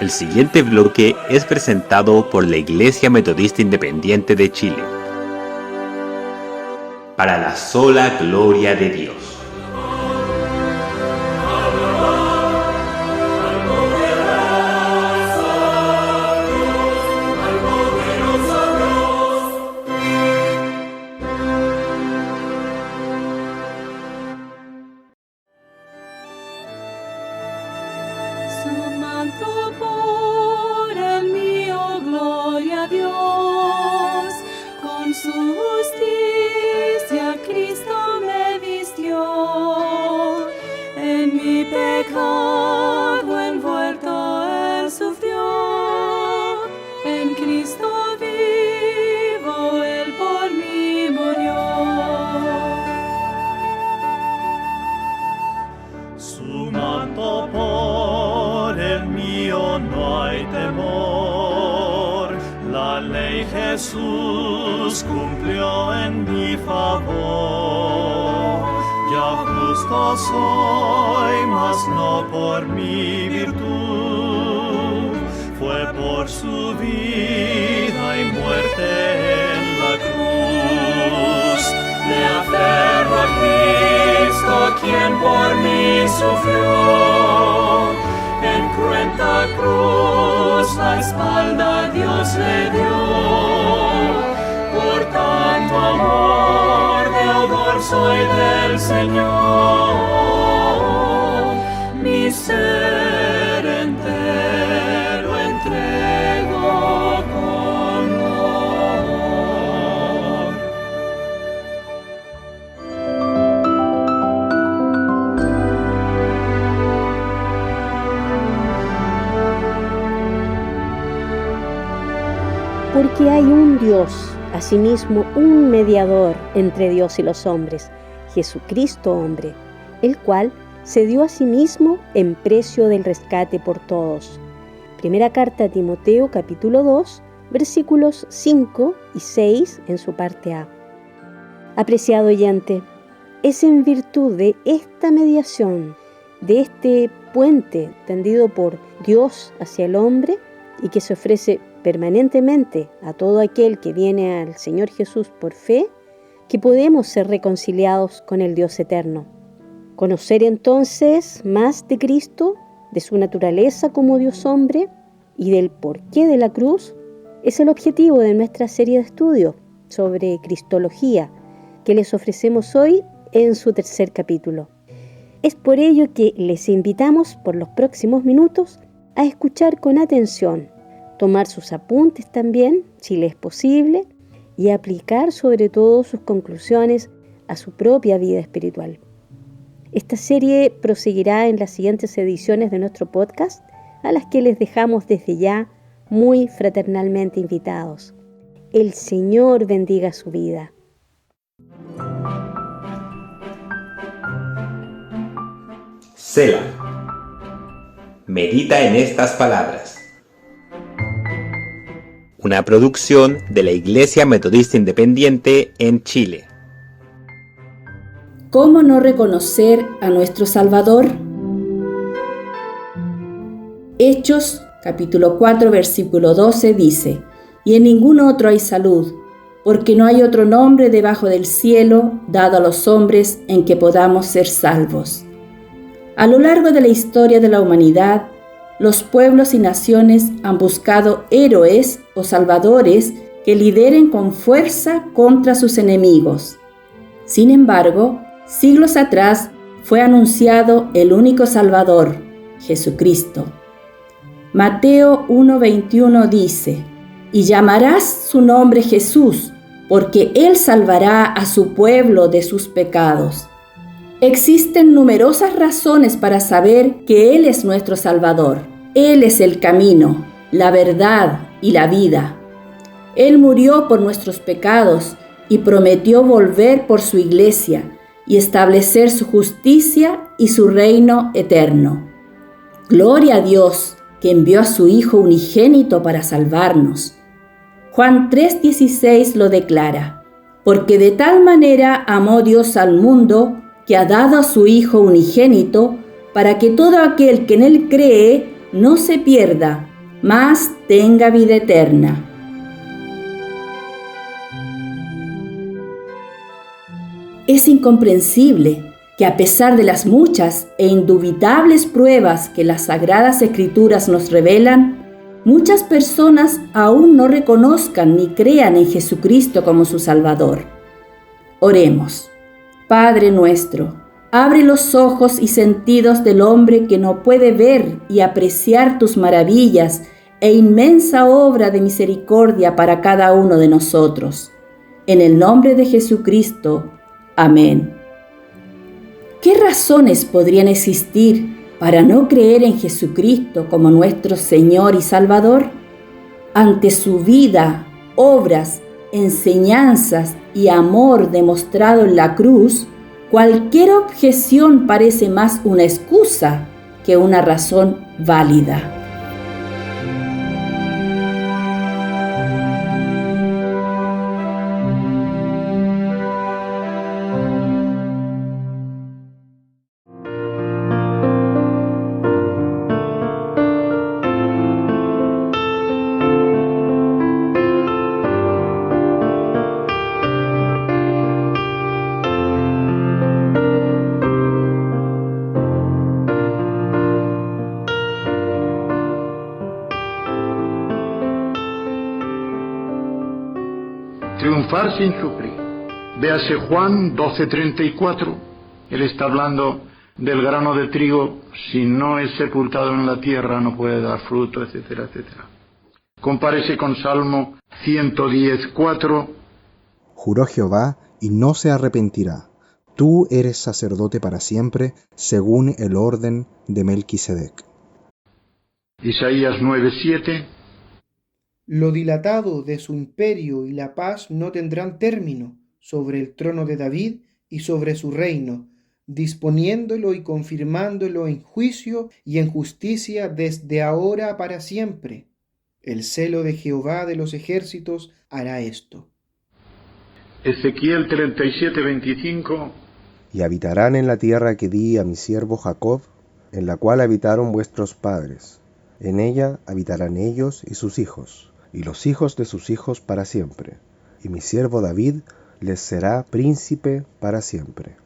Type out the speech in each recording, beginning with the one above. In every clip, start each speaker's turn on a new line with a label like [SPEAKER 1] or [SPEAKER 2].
[SPEAKER 1] El siguiente bloque es presentado por la Iglesia Metodista Independiente de Chile. Para la sola gloria de Dios.
[SPEAKER 2] Jesús cumplió en mi favor. Ya justo soy, mas no por mi virtud. Fue por su vida y muerte en la cruz. Me aferro a Cristo, quien por mí sufrió. En cruenta cruz la espalda Dios le dio. Por tanto amor, deudor soy del Señor. Mi ser entero entrego con amor.
[SPEAKER 3] Porque hay un Dios, asimismo un mediador entre Dios y los hombres, Jesucristo hombre, el cual se dio a sí mismo en precio del rescate por todos. Primera carta a Timoteo, capítulo 2, versículos 5 y 6 en su parte A. Apreciado oyente, es en virtud de esta mediación, de este puente tendido por Dios hacia el hombre y que se ofrece permanentemente a todo aquel que viene al Señor Jesús por fe, que podemos ser reconciliados con el Dios eterno. Conocer entonces más de Cristo, de su naturaleza como Dios hombre y del porqué de la cruz, es el objetivo de nuestra serie de estudios sobre Cristología, que les ofrecemos hoy en su tercer capítulo. Es por ello que les invitamos por los próximos minutos a escuchar con atención, tomar sus apuntes también, si les es posible, y aplicar sobre todo sus conclusiones a su propia vida espiritual. Esta serie proseguirá en las siguientes ediciones de nuestro podcast, a las que les dejamos desde ya muy fraternalmente invitados. El Señor bendiga su vida.
[SPEAKER 1] Selah. Medita en estas palabras. Una producción de la Iglesia Metodista Independiente en Chile.
[SPEAKER 4] ¿Cómo no reconocer a nuestro Salvador? Hechos, capítulo 4, versículo 12 dice: Y en ningún otro hay salud, porque no hay otro nombre debajo del cielo dado a los hombres en que podamos ser salvos. A lo largo de la historia de la humanidad, los pueblos y naciones han buscado héroes o salvadores que lideren con fuerza contra sus enemigos. Sin embargo, siglos atrás fue anunciado el único Salvador, Jesucristo. Mateo 1:21 dice: Y llamarás su nombre Jesús, porque Él salvará a su pueblo de sus pecados. Existen numerosas razones para saber que Él es nuestro Salvador. Él es el camino, la verdad y la vida. Él murió por nuestros pecados y prometió volver por su iglesia y establecer su justicia y su reino eterno. Gloria a Dios, que envió a su Hijo unigénito para salvarnos. Juan 3:16 lo declara: Porque de tal manera amó Dios al mundo, que ha dado a su Hijo unigénito, para que todo aquel que en Él cree no se pierda, mas tenga vida eterna. Es incomprensible que a pesar de las muchas e indubitables pruebas que las Sagradas Escrituras nos revelan, muchas personas aún no reconozcan ni crean en Jesucristo como su Salvador. Oremos. Padre nuestro, abre los ojos y sentidos del hombre que no puede ver y apreciar tus maravillas e inmensa obra de misericordia para cada uno de nosotros. En el nombre de Jesucristo. Amén. ¿Qué razones podrían existir para no creer en Jesucristo como nuestro Señor y Salvador? Ante su vida, obras, enseñanzas y amor demostrado en la cruz, cualquier objeción parece más una excusa que una razón válida.
[SPEAKER 5] Triunfar sin sufrir. Véase Juan 12:34. Él está hablando del grano de trigo. Si no es sepultado en la tierra, no puede dar fruto, etcétera, etcétera. Compárese con Salmo 110:4.
[SPEAKER 6] Juró Jehová y no se arrepentirá. Tú eres sacerdote para siempre, según el orden de Melquisedec.
[SPEAKER 5] Isaías 9:7.
[SPEAKER 7] Lo dilatado de su imperio y la paz no tendrán término sobre el trono de David y sobre su reino, disponiéndolo y confirmándolo en juicio y en justicia desde ahora para siempre. El celo de Jehová de los ejércitos hará esto.
[SPEAKER 5] Ezequiel 37:25.
[SPEAKER 6] Y habitarán en la tierra que di a mi siervo Jacob, en la cual habitaron vuestros padres. En ella habitarán ellos y sus hijos, y los hijos de sus hijos para siempre. Y mi siervo David les será príncipe para siempre.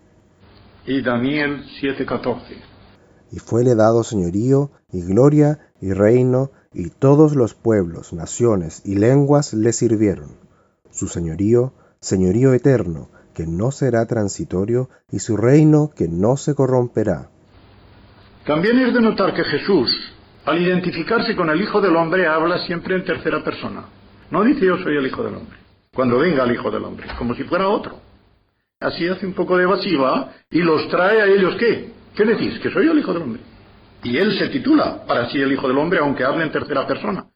[SPEAKER 5] Y Daniel 7:14.
[SPEAKER 6] Y fuele dado señorío, y gloria, y reino, y todos los pueblos, naciones y lenguas le sirvieron. Su señorío, señorío eterno, que no será transitorio, y su reino que no se corromperá.
[SPEAKER 5] También es de notar que Jesús, al identificarse con el Hijo del Hombre, habla siempre en tercera persona. No dice yo soy el Hijo del Hombre, cuando venga el Hijo del Hombre, como si fuera otro. Así hace un poco de evasiva y los trae a ellos, ¿qué? ¿Qué decís? Que soy el Hijo del Hombre. Y él se titula para sí el Hijo del Hombre, aunque hable en tercera persona.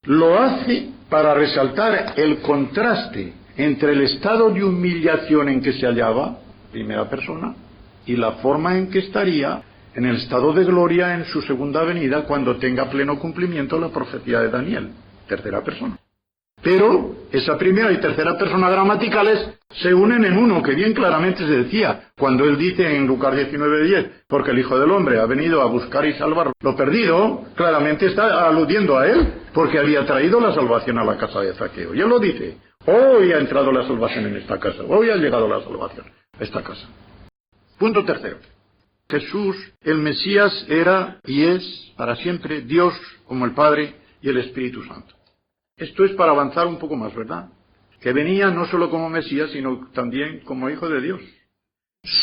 [SPEAKER 5] Lo hace para resaltar el contraste entre el estado de humillación en que se hallaba, primera persona, y la forma en que estaría en el estado de gloria en su segunda venida cuando tenga pleno cumplimiento la profecía de Daniel, tercera persona. Pero esa primera y tercera persona gramaticales se unen en uno, que bien claramente se decía cuando él dice en Lucas 19:10, porque el Hijo del Hombre ha venido a buscar y salvar lo perdido, claramente está aludiendo a él, porque había traído la salvación a la casa de Zaqueo. Y él lo dice, hoy ha entrado la salvación en esta casa, hoy ha llegado la salvación a esta casa. Punto tercero. Jesús, el Mesías, era y es para siempre Dios como el Padre y el Espíritu Santo. Esto es para avanzar un poco más, ¿verdad? Que venía no solo como Mesías, sino también como Hijo de Dios.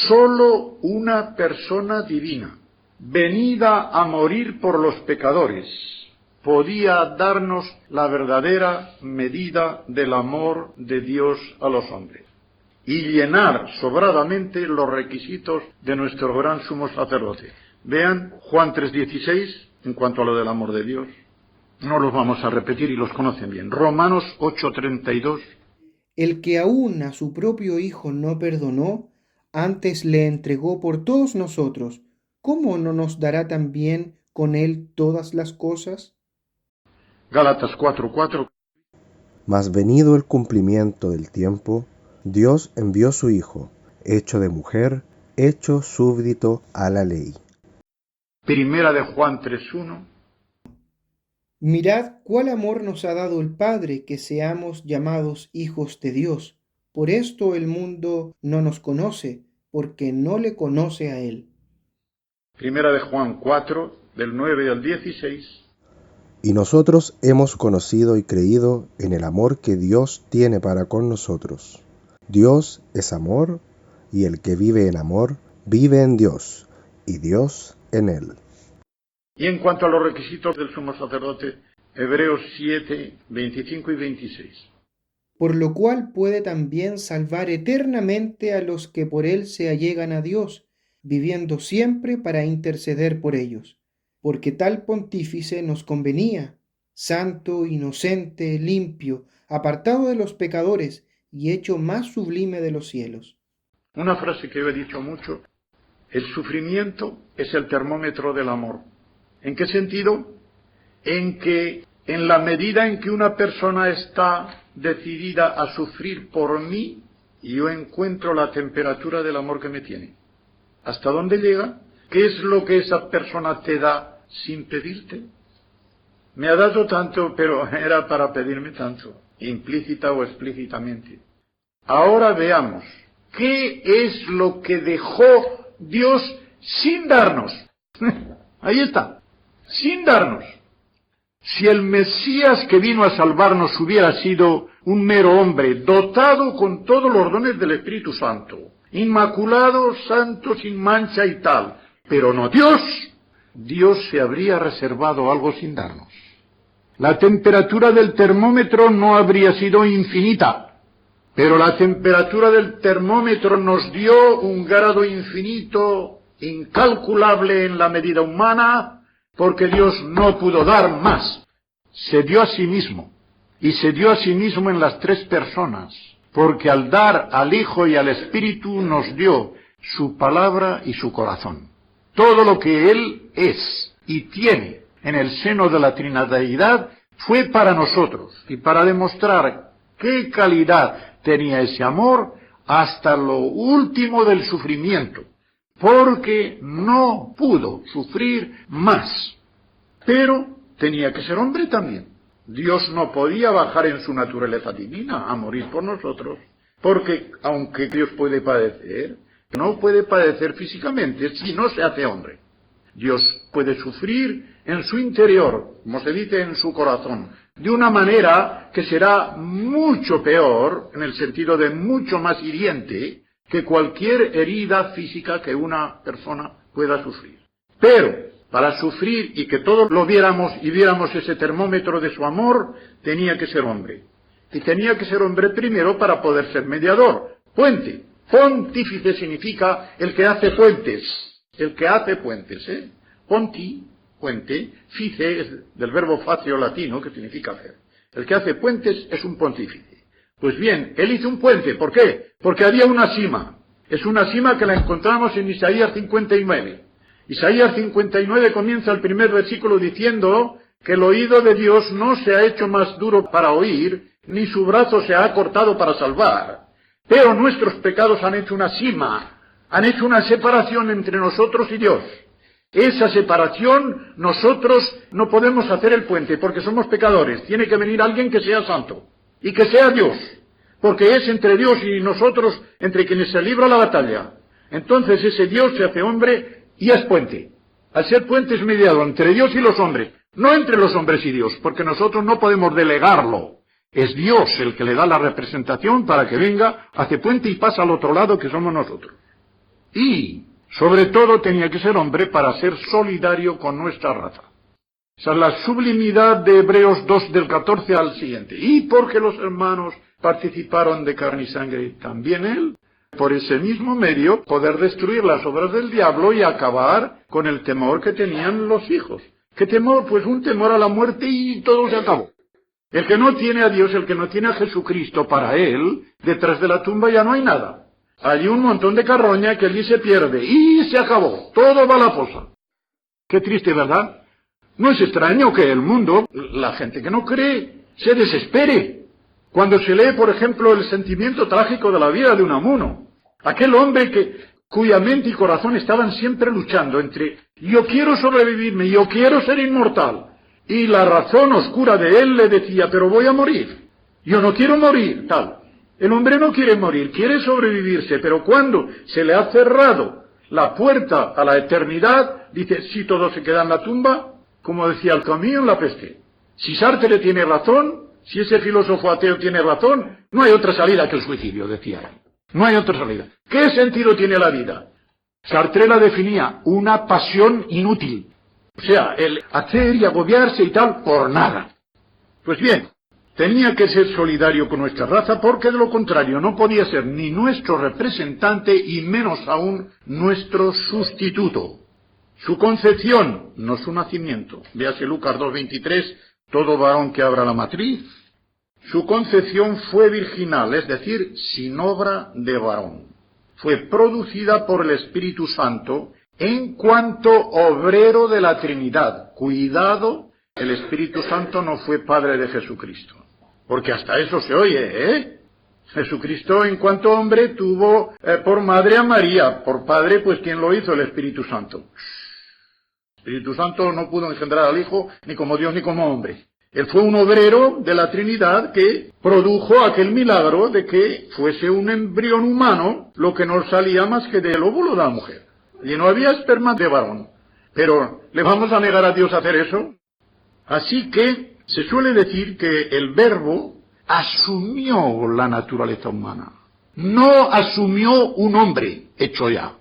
[SPEAKER 5] Solo una persona divina, venida a morir por los pecadores, podía darnos la verdadera medida del amor de Dios a los hombres y llenar sobradamente los requisitos de nuestro gran sumo sacerdote. Vean Juan 3:16 en cuanto a lo del amor de Dios. No los vamos a repetir y los conocen bien. Romanos 8:32.
[SPEAKER 7] El que aún a su propio Hijo no perdonó, antes le entregó por todos nosotros, ¿cómo no nos dará también con él todas las cosas?
[SPEAKER 5] Gálatas 4:4.
[SPEAKER 6] Mas venido el cumplimiento del tiempo, Dios envió su Hijo, hecho de mujer, hecho súbdito a la ley.
[SPEAKER 5] Primera de Juan 3:1.
[SPEAKER 7] Mirad cuál amor nos ha dado el Padre, que seamos llamados hijos de Dios. Por esto el mundo no nos conoce, porque no le conoce a Él.
[SPEAKER 5] Primera de Juan 4, del 9 al 16.
[SPEAKER 6] Y nosotros hemos conocido y creído en el amor que Dios tiene para con nosotros. Dios es amor, y el que vive en amor, vive en Dios, y Dios en él.
[SPEAKER 5] Y en cuanto a los requisitos del sumo sacerdote, Hebreos 7, 25 y 26.
[SPEAKER 7] Por lo cual puede también salvar eternamente a los que por Él se allegan a Dios, viviendo siempre para interceder por ellos. Porque tal pontífice nos convenía, santo, inocente, limpio, apartado de los pecadores y hecho más sublime de los cielos.
[SPEAKER 5] Una frase que yo he dicho mucho: el sufrimiento es el termómetro del amor. ¿En qué sentido? En que en la medida en que una persona está decidida a sufrir por mí, yo encuentro la temperatura del amor que me tiene. ¿Hasta dónde llega? ¿Qué es lo que esa persona te da sin pedirte? Me ha dado tanto, pero era para pedirme tanto, implícita o explícitamente. Ahora veamos, ¿qué es lo que dejó Dios sin darnos? Ahí está, sin darnos. Si el Mesías que vino a salvarnos hubiera sido un mero hombre, dotado con todos los dones del Espíritu Santo, inmaculado, santo, sin mancha y tal, pero no Dios, Dios se habría reservado algo sin darnos. La temperatura del termómetro no habría sido infinita, pero la temperatura del termómetro nos dio un grado infinito, incalculable en la medida humana, porque Dios no pudo dar más. Se dio a sí mismo, y se dio a sí mismo en las tres personas, porque al dar al Hijo y al Espíritu nos dio su palabra y su corazón. Todo lo que Él es y tiene en el seno de la Trinidad fue para nosotros, y para demostrar qué calidad tenía ese amor hasta lo último del sufrimiento, porque no pudo sufrir más. Pero tenía que ser hombre también. Dios no podía bajar en su naturaleza divina a morir por nosotros, porque aunque Dios puede padecer, no puede padecer físicamente si no se hace hombre. Dios puede sufrir en su interior, como se dice, en su corazón, de una manera que será mucho peor, en el sentido de mucho más hiriente, que cualquier herida física que una persona pueda sufrir. Pero, para sufrir y que todos lo viéramos y viéramos ese termómetro de su amor, tenía que ser hombre. Y tenía que ser hombre primero para poder ser mediador, puente. Pontífice significa el que hace puentes. El que hace puentes, ¿eh? Ponti, puente, fice es del verbo facio latino, que significa hacer. El que hace puentes es un pontífice. Pues bien, él hizo un puente. ¿Por qué? Porque había una cima. Es una cima que la encontramos en Isaías 59. Isaías 59 comienza el primer versículo diciendo que el oído de Dios no se ha hecho más duro para oír, ni su brazo se ha acortado para salvar. Pero nuestros pecados han hecho una cima, han hecho una separación entre nosotros y Dios. Esa separación nosotros no podemos hacer el puente porque somos pecadores. Tiene que venir alguien que sea santo y que sea Dios, porque es entre Dios y nosotros entre quienes se libra la batalla. Entonces ese Dios se hace hombre y es puente. Al ser puente es mediador entre Dios y los hombres, no entre los hombres y Dios, porque nosotros no podemos delegarlo. Es Dios el que le da la representación para que venga, hace puente y pasa al otro lado, que somos nosotros. Y, sobre todo, tenía que ser hombre para ser solidario con nuestra raza. Esa es la sublimidad de Hebreos 2 del 14 al siguiente. Y porque los hermanos participaron de carne y sangre, también él, por ese mismo medio, poder destruir las obras del diablo y acabar con el temor que tenían los hijos. ¿Qué temor? Pues un temor a la muerte y todo se acabó. El que no tiene a Dios, el que no tiene a Jesucristo para él, detrás de la tumba ya no hay nada. Hay un montón de carroña que allí se pierde y se acabó. Todo va a la fosa. Qué triste, ¿verdad? No es extraño que el mundo, la gente que no cree, se desespere cuando se lee, por ejemplo, el sentimiento trágico de la vida de Unamuno. Aquel hombre cuya mente y corazón estaban siempre luchando entre yo quiero sobrevivirme, yo quiero ser inmortal. Y la razón oscura de él le decía, pero voy a morir. Yo no quiero morir, tal. El hombre no quiere morir, quiere sobrevivirse, pero cuando se le ha cerrado la puerta a la eternidad, dice, si todo se queda en la tumba, como decía el Camus en La peste. Si Sartre tiene razón, si ese filósofo ateo tiene razón, no hay otra salida que el suicidio, decía él. No hay otra salida. ¿Qué sentido tiene la vida? Sartre la definía una pasión inútil. O sea, el hacer y agobiarse y tal por nada. Pues bien, tenía que ser solidario con nuestra raza porque de lo contrario no podía ser ni nuestro representante y menos aún nuestro sustituto. Su concepción, no su nacimiento. Véase Lucas 2:23, todo varón que abra la matriz. Su concepción fue virginal, es decir, sin obra de varón. Fue producida por el Espíritu Santo en cuanto obrero de la Trinidad. Cuidado, el Espíritu Santo no fue padre de Jesucristo. Porque hasta eso se oye, ¿eh? Jesucristo en cuanto hombre tuvo por madre a María, por padre, pues ¿quién lo hizo? El Espíritu Santo. El Espíritu Santo no pudo engendrar al Hijo ni como Dios ni como hombre. Él fue un obrero de la Trinidad que produjo aquel milagro de que fuese un embrión humano lo que no salía más que del óvulo de la mujer. Y no había esperma de varón. Pero, ¿le vamos a negar a Dios hacer eso? Así que se suele decir que el Verbo asumió la naturaleza humana. No asumió un hombre hecho ya.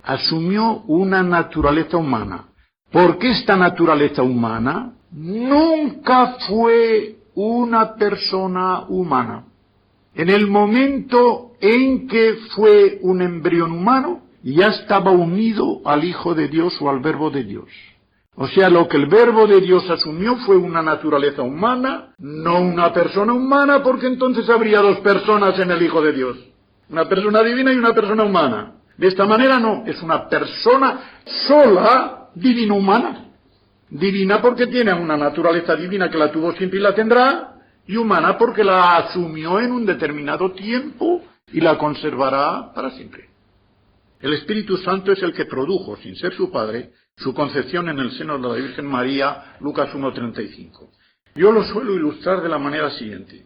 [SPEAKER 5] Asumió una naturaleza humana. ¿Por qué esta naturaleza humana? Nunca fue una persona humana. En el momento en que fue un embrión humano, ya estaba unido al Hijo de Dios o al Verbo de Dios. O sea, lo que el Verbo de Dios asumió fue una naturaleza humana, no una persona humana, porque entonces habría dos personas en el Hijo de Dios. Una persona divina y una persona humana. De esta manera no, es una persona sola, divino-humana. Divina porque tiene una naturaleza divina que la tuvo siempre y la tendrá, y humana porque la asumió en un determinado tiempo y la conservará para siempre. El Espíritu Santo es el que produjo, sin ser su padre, su concepción en el seno de la Virgen María, Lucas 1:35. Yo lo suelo ilustrar de la manera siguiente.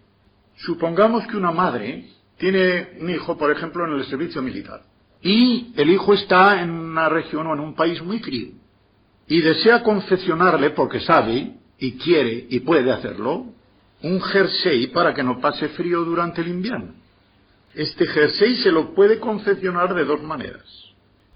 [SPEAKER 5] Supongamos que una madre tiene un hijo, por ejemplo, en el servicio militar, y el hijo está en una región o en un país muy frío, y desea confeccionarle, porque sabe, y quiere, y puede hacerlo, un jersey para que no pase frío durante el invierno. Este jersey se lo puede confeccionar de dos maneras.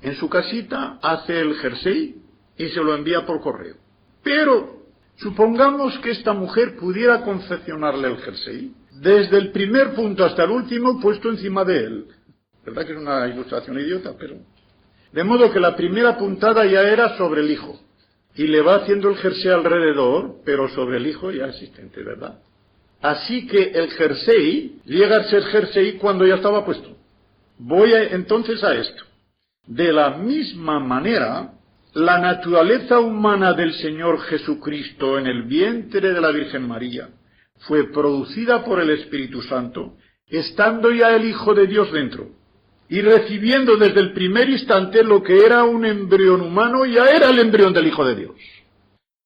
[SPEAKER 5] En su casita hace el jersey y se lo envía por correo. Pero supongamos que esta mujer pudiera confeccionarle el jersey desde el primer punto hasta el último puesto encima de él. ¿Verdad que es una ilustración idiota? Pero de modo que la primera puntada ya era sobre el hijo. Y le va haciendo el jersey alrededor, pero sobre el hijo ya existente, ¿verdad? Así que el jersey llega a ser jersey cuando ya estaba puesto. Voy entonces a esto. De la misma manera, la naturaleza humana del Señor Jesucristo en el vientre de la Virgen María fue producida por el Espíritu Santo, estando ya el Hijo de Dios dentro, y recibiendo desde el primer instante lo que era un embrión humano, ya era el embrión del Hijo de Dios.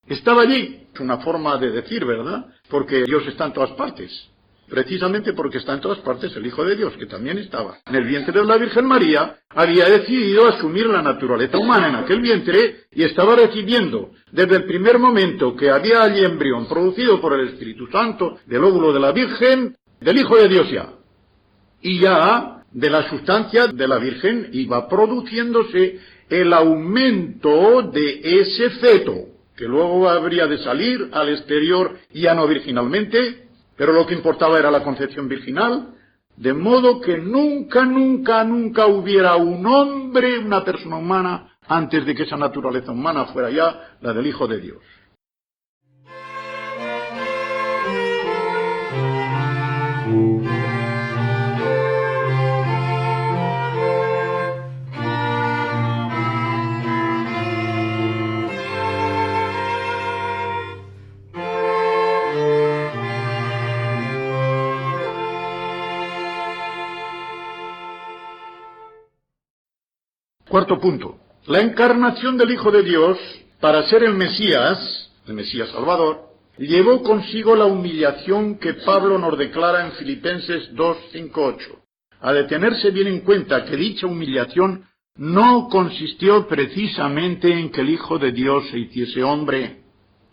[SPEAKER 5] Estaba allí. Es una forma de decir, ¿verdad? Porque Dios está en todas partes. Precisamente porque está en todas partes el Hijo de Dios, que también estaba en el vientre de la Virgen María, había decidido asumir la naturaleza humana en aquel vientre y estaba recibiendo desde el primer momento que había allí embrión producido por el Espíritu Santo, del óvulo de la Virgen, del Hijo de Dios ya. Y ya de la sustancia de la Virgen iba produciéndose el aumento de ese feto, que luego habría de salir al exterior ya no virginalmente, pero lo que importaba era la concepción virginal, de modo que nunca hubiera un hombre, una persona humana, antes de que esa naturaleza humana fuera ya la del Hijo de Dios. Cuarto punto. La encarnación del Hijo de Dios para ser el Mesías Salvador, llevó consigo la humillación que Pablo nos declara en Filipenses 2, 5, 8. A de tenerse bien en cuenta que dicha humillación no consistió precisamente en que el Hijo de Dios se hiciese hombre.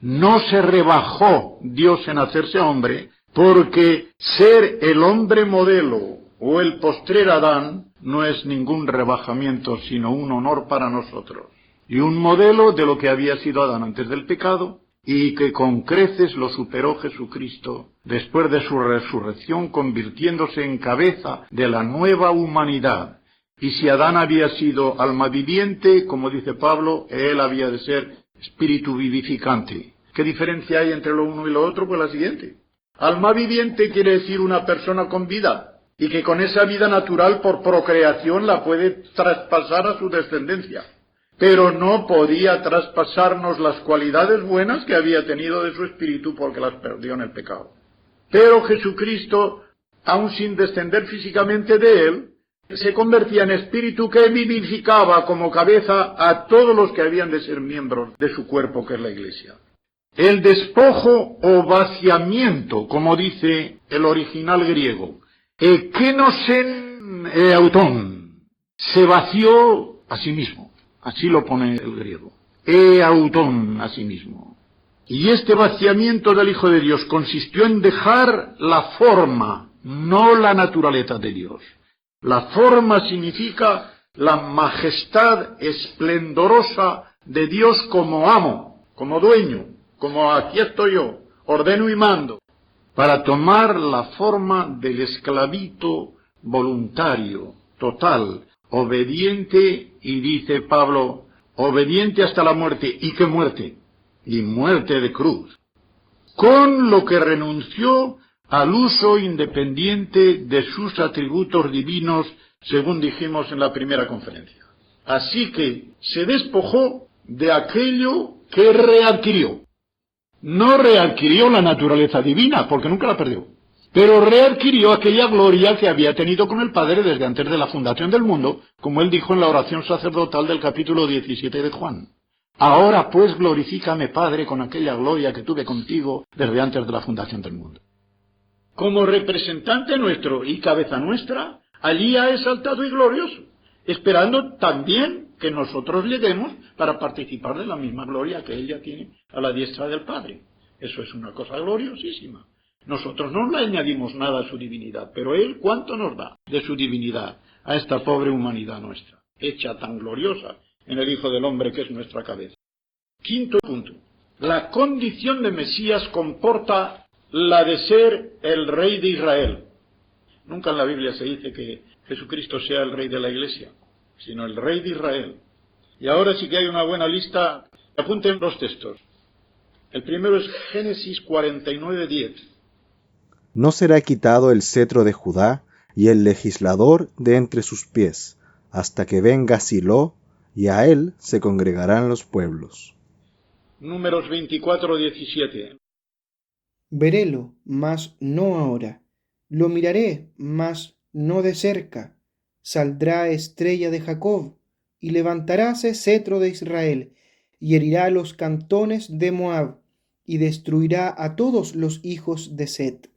[SPEAKER 5] No se rebajó Dios en hacerse hombre, porque ser el hombre modelo o el postrer Adán no es ningún rebajamiento, sino un honor para nosotros. Y un modelo de lo que había sido Adán antes del pecado, y que con creces lo superó Jesucristo después de su resurrección, convirtiéndose en cabeza de la nueva humanidad. Y si Adán había sido alma viviente, como dice Pablo, él había de ser espíritu vivificante. ¿Qué diferencia hay entre lo uno y lo otro? Pues la siguiente. Alma viviente quiere decir una persona con vida, y que con esa vida natural por procreación la puede traspasar a su descendencia. Pero no podía traspasarnos las cualidades buenas que había tenido de su espíritu porque las perdió en el pecado. Pero Jesucristo, aun sin descender físicamente de él, se convertía en espíritu que vivificaba como cabeza a todos los que habían de ser miembros de su cuerpo, que es la Iglesia. El despojo o vaciamiento, como dice el original griego, ekenosen eauton, se vació a sí mismo. Así lo pone el griego. Eauton, a sí mismo. Y este vaciamiento del Hijo de Dios consistió en dejar la forma, no la naturaleza de Dios. La forma significa la majestad esplendorosa de Dios como amo, como dueño, como aquí estoy yo, ordeno y mando, para tomar la forma del esclavito voluntario, total, obediente, y dice Pablo, obediente hasta la muerte. ¿Y qué muerte? Y muerte de cruz. Con lo que renunció al uso independiente de sus atributos divinos, según dijimos en la primera conferencia. Así que se despojó de aquello que readquirió. No readquirió la naturaleza divina, porque nunca la perdió, pero readquirió aquella gloria que había tenido con el Padre desde antes de la fundación del mundo, como él dijo en la oración sacerdotal del capítulo 17 de Juan. Ahora pues glorifícame, Padre, con aquella gloria que tuve contigo desde antes de la fundación del mundo. Como representante nuestro y cabeza nuestra, allí ha exaltado y glorioso, esperando también que nosotros lleguemos para participar de la misma gloria que él ya tiene a la diestra del Padre. Eso es una cosa gloriosísima. Nosotros no le añadimos nada a su divinidad, pero él ¿cuánto nos da de su divinidad a esta pobre humanidad nuestra, hecha tan gloriosa en el Hijo del Hombre que es nuestra cabeza? Quinto punto. La condición de Mesías comporta la de ser el Rey de Israel. Nunca en la Biblia se dice que Jesucristo sea el Rey de la Iglesia, sino el Rey de Israel. Y ahora sí que hay una buena lista. Apunten los textos. El primero es Génesis 49:10.
[SPEAKER 6] No será quitado el cetro de Judá y el legislador de entre sus pies, hasta que venga Silo, y a él se congregarán los pueblos.
[SPEAKER 5] Números 24:17.
[SPEAKER 7] Verélo, mas no ahora. Lo miraré, mas no de cerca. Saldrá estrella de Jacob, y levantaráse cetro de Israel, y herirá los cantones de Moab, y destruirá a todos los hijos de Set.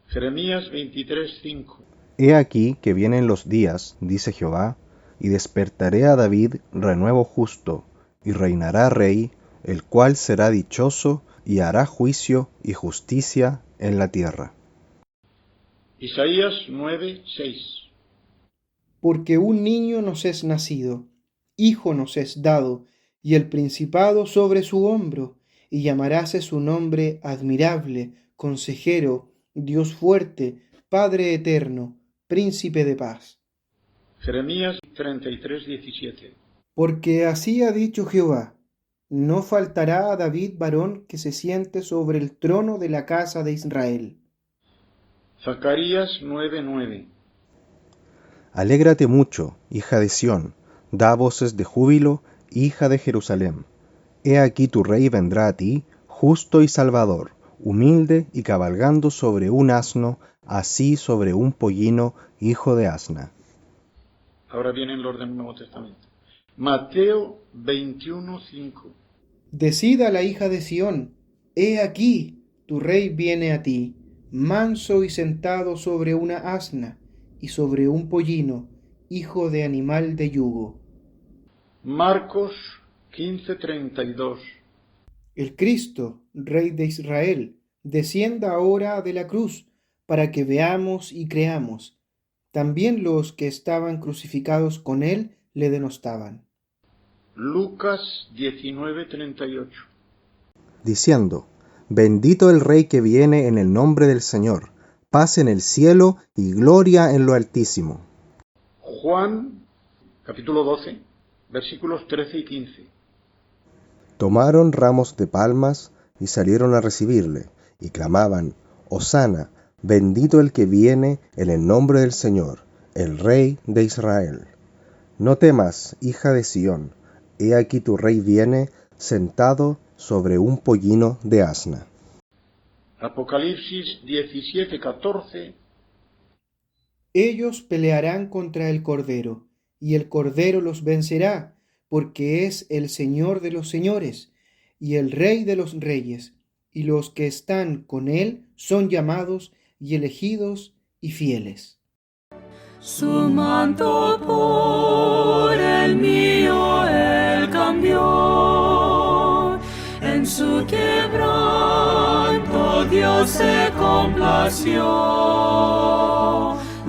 [SPEAKER 5] Jeremías 23:5.
[SPEAKER 6] He aquí que vienen los días, dice Jehová, y despertaré a David renuevo justo, y reinará rey, el cual será dichoso, y hará juicio y justicia en la tierra.
[SPEAKER 5] Isaías 9:6.
[SPEAKER 7] Porque un niño nos es nacido, hijo nos es dado, y el principado sobre su hombro, y llamaráse su nombre admirable, consejero, Dios fuerte, Padre eterno, príncipe de paz.
[SPEAKER 5] Jeremías 33:17.
[SPEAKER 7] Porque así ha dicho Jehová, no faltará a David varón que se siente sobre el trono de la casa de Israel.
[SPEAKER 5] Zacarías 9:9.
[SPEAKER 6] Alégrate mucho, hija de Sión, da voces de júbilo, hija de Jerusalén. He aquí tu rey vendrá a ti, justo y salvador, humilde y cabalgando sobre un asno, así sobre un pollino, hijo de asna.
[SPEAKER 5] Ahora vienen los del Nuevo Testamento. Mateo 21:5.
[SPEAKER 7] Decid a la hija de Sión, He aquí, tu rey viene a ti, manso y sentado sobre una asna y sobre un pollino, hijo de animal de yugo.
[SPEAKER 5] Marcos 15:32.
[SPEAKER 7] El Cristo, Rey de Israel, descienda ahora de la cruz, para que veamos y creamos. También los que estaban crucificados con él le denostaban.
[SPEAKER 5] Lucas 19:38.
[SPEAKER 6] Diciendo, bendito el Rey que viene en el nombre del Señor, paz en el cielo y gloria en lo altísimo.
[SPEAKER 5] Juan capítulo 12, versículos 13 y 15.
[SPEAKER 6] Tomaron ramos de palmas y salieron a recibirle, y clamaban, Hosana, bendito el que viene en el nombre del Señor, el Rey de Israel. No temas, hija de Sión, he aquí tu rey viene, sentado sobre un pollino de asna.
[SPEAKER 5] Apocalipsis 17:14.
[SPEAKER 7] Ellos pelearán contra el Cordero, y el Cordero los vencerá, porque es el Señor de los señores, y el Rey de los reyes, y los que están con él son llamados y elegidos y fieles.
[SPEAKER 2] Su manto por el mío él cambió, en su quebranto Dios se complació.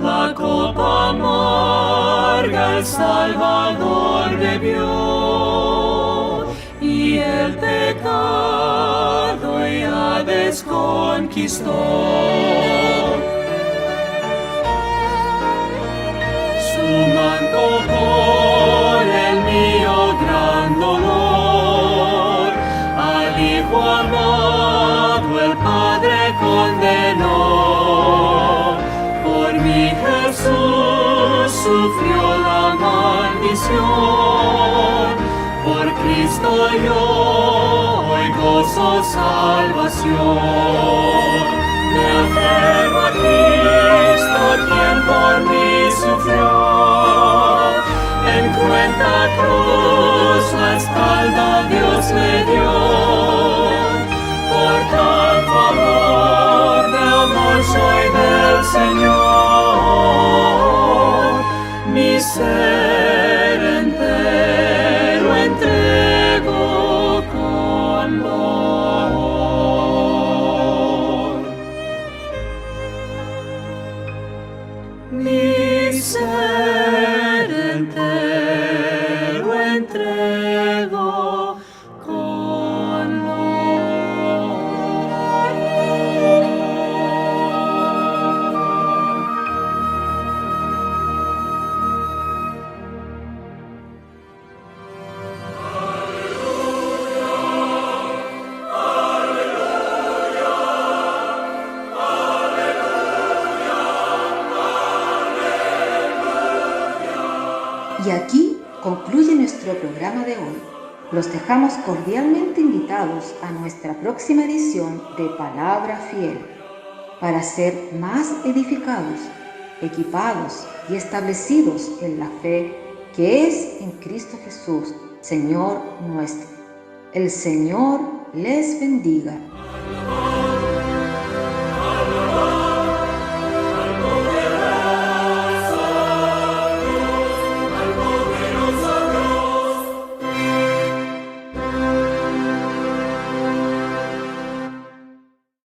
[SPEAKER 2] La copa amarga el Salvador bebió, y el pecado ya desconquistó. Su manto por el mío gran dolor, al Hijo amado el Padre condenó. Por mi Jesús sufrió la maldición, por Cristo yo hoy gozo salvación. Me aferro a Cristo quien por mí sufrió, en cruenta cruz la espalda Dios le dio. Por tanto amor, de amor soy del Señor, mi ser entero entrego con amor. Mi ser entero entrego con
[SPEAKER 8] Y aquí concluye nuestro programa de hoy. Los dejamos cordialmente invitados a nuestra próxima edición de Palabra Fiel, para ser más edificados, equipados y establecidos en la fe que es en Cristo Jesús, Señor nuestro. El Señor les bendiga.